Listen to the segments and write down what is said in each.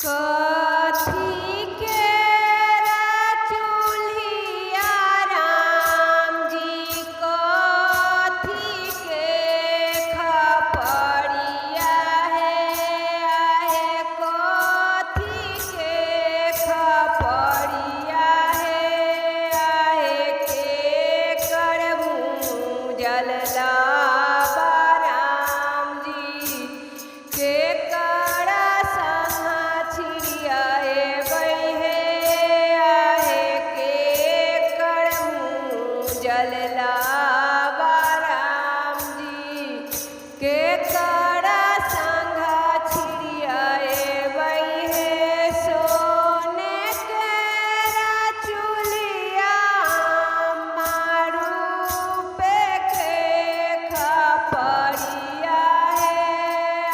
कथी केरा चूल्हिया राम जी, कथी के खपड़िया आहे, कथी के खपड़िया आहे, के करबू जलला राम जी, के जलला राम जी, के करा संघा छिड़ियाए बहे, सोने केरा चूल्हिया मारू पे के खपड़िया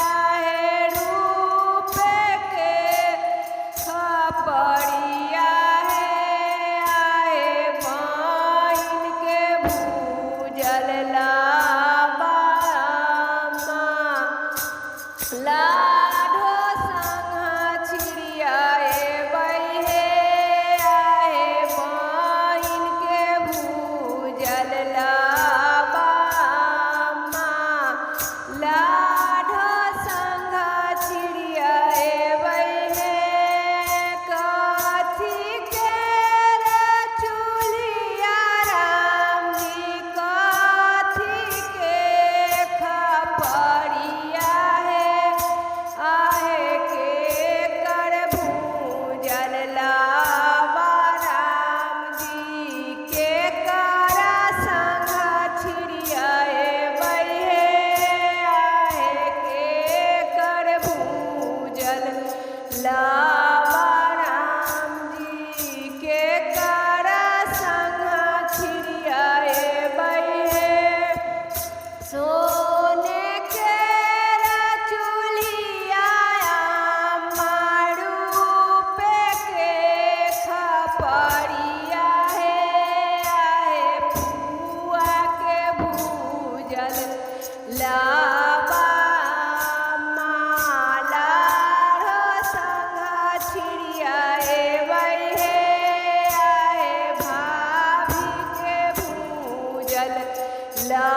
आहे, रूपे के खपड़िया जलला लाढो संघा छिड़ियाए बहे आहे, बहिन के भूजलला लाढो संघा छिड़ियाए बहे, कथी केरा चूल्हिया राम जी, कथी के खपड़िया आहे, के करबू जलला राम जी, के करा संघा छिड़ियाए बहे आहे, के करबू जलला राम जी, के करा संघा छिड़ियाए बहे, सोने केरा चूल्हिया मारू पे के खपड़िया आहे, पुआ के भूजल लाबा लाढो संघा छिड़ियाए बहे आहे, भाभी के भूजल ला